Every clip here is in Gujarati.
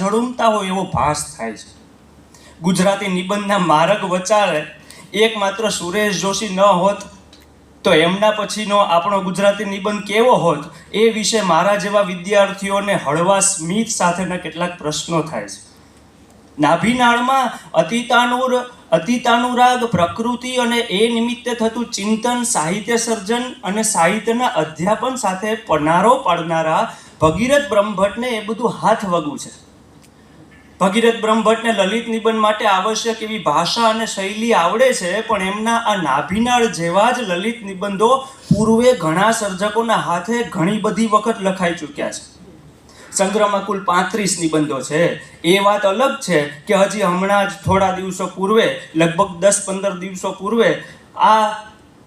ઝળુમતા હોય એવો ભાસ થાય છે. ગુજરાતી નિબંધના માર્ગ વચાળે એકમાત્ર સુરેશ જોશી ન હોત તો એમના પછીનો આપણો ગુજરાતી નિબંધ કેવો હોત, એ વિશે મારા જેવા વિદ્યાર્થીઓને હળવા સ્મિત સાથેના કેટલાક પ્રશ્નો થાય છે. નાભિનાળમાં અતીતાનુરાગ, પ્રકૃતિ અને એ નિમિત્તે થતું ચિંતન, સાહિત્ય સર્જન અને સાહિત્યના અધ્યાપન સાથે પનારો પાડનારા ભગીરથ બ્રહ્મભટ્ટને એ બધું હાથ વગું છે. ભગીરથ બ્રહ્મભટ્ટને લલિત નિબંધ માટે આવશ્યક એવી ભાષા અને શૈલી આવડે છે, પણ એમના આ નાભિનાળ જેવા જ લલિત નિબંધો પૂર્વે ઘણા સર્જકોના હાથે ઘણી બધી વખત લખાઈ ચૂક્યા છે. સંગ્રહમાં કુલ 35 નિબંધો છે. એ વાત અલગ છે કે હજી હમણાં જ થોડા દિવસો પૂર્વે, લગભગ 10-15 દિવસો પૂર્વે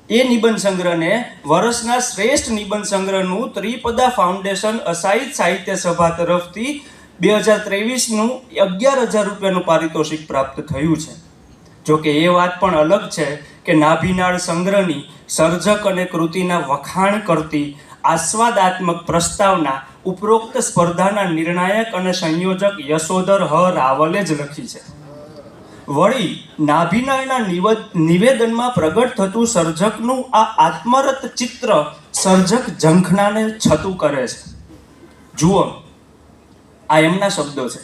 એ નિબંધ સંગ્રહને વર્ષના શ્રેષ્ઠ નિબંધ સંગ્રહનું ત્રિપદા ફાઉન્ડેશન અસાહિત સાહિત્ય સભા તરફથી 2023નું 11,000 રૂપિયાનું પારિતોષિક પ્રાપ્ત થયું છે. જોકે એ વાત પણ અલગ છે કે નાભિનાળ સંગ્રહની સર્જક અને કૃતિના વખાણ કરતી આસ્વાદાત્મક પ્રસ્તાવના ઉપરોક્ત સ્પર્ધાના નિર્ણાયક અને સંયોજક યશોધર હ રાવલે જ લખી છે. વળી નાભિનાળના નિવેદનમાં પ્રગટ થતું સર્જકનું આ આત્મરત ચિત્ર સર્જક ઝંખનાને છતું કરે છે. જુઓ, આ એમના શબ્દો છે.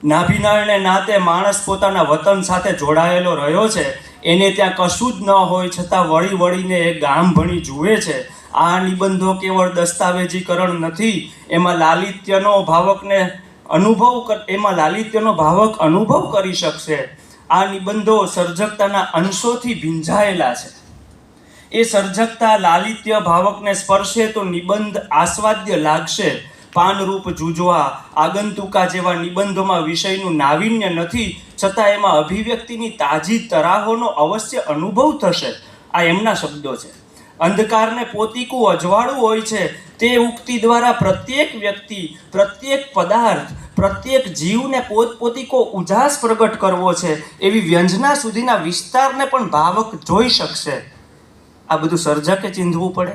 નાભિનાળને નાતે માણસ પોતાના વતન સાથે જોડાયેલો રહ્યો છે. એને ત્યાં કશું જ ન હોય છતાં વળી વળીને એ ગામ ભણી જુએ છે. આ નિબંધો કેવળ દસ્તાવેજીકરણ નથી, એમાં લાલિત્યનો ભાવક અનુભવ કરી શકશે. આ નિબંધો સર્જકતાના અંશોથી ભીંજાયેલા છે. એ સર્જકતા લાલિત્ય ભાવકને સ્પર્શે તો નિબંધ આસ્વાદ્ય લાગશે. પાનરૂપ જુજવા, આગંતુકા જેવા નિબંધોમાં વિષયનું નાવીન્ય નથી, છતાં એમાં અભિવ્યક્તિની તાજી તરાહોનો અવશ્ય અનુભવ થશે. આ એમના શબ્દો છે. અંધકારને પોતીકું અજવાળું હોય છે, તે ઉક્તિ દ્વારા પ્રત્યેક વ્યક્તિ, પ્રત્યેક પદાર્થ, પ્રત્યેક જીવને પોતપોતીકો ઉજાસ પ્રગટ કરવો છે, એવી વ્યંજના સુધીના વિસ્તારને પણ ભાવક જોઈ શકશે. આ બધું સર્જકે ચીંધવું પડે.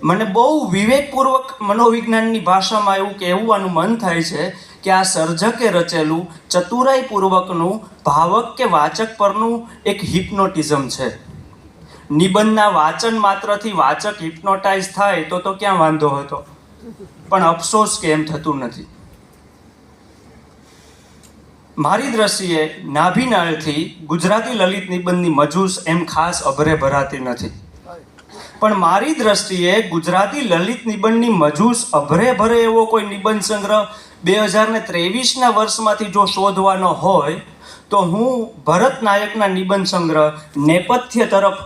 મને બહુ વિવેકપૂર્વક મનોવિજ્ઞાનની ભાષામાં એવું કહેવાનું મન થાય છે કે આ સર્જકે રચેલું ચતુરાઈપૂર્વકનું ભાવક કે વાચક પરનું એક હિપ્નોટિઝમ છે. નિબંધના વાચન માત્રથી વાચક હિપ્નોટાઇઝ થાય તો ક્યાં વાંધો હતો, પણ અફસોસ કે એમ થતું નથી. મારી દ્રષ્ટિએ નાભિનાળથી ગુજરાતી લલિત નિબંધની મજૂસ એમ ખાસ અભરે ભરાતી નથી, પણ મારી દ્રષ્ટિએ ગુજરાતી લલિત નિબંધની મજૂસ અભરે ભરે એવો કોઈ નિબંધ સંગ્રહ 2023ના વર્ષમાંથી જો શોધવાનો હોય તો હું ભરત નાયકના નિબંધ સંગ્રહ નેપથ્ય તરફ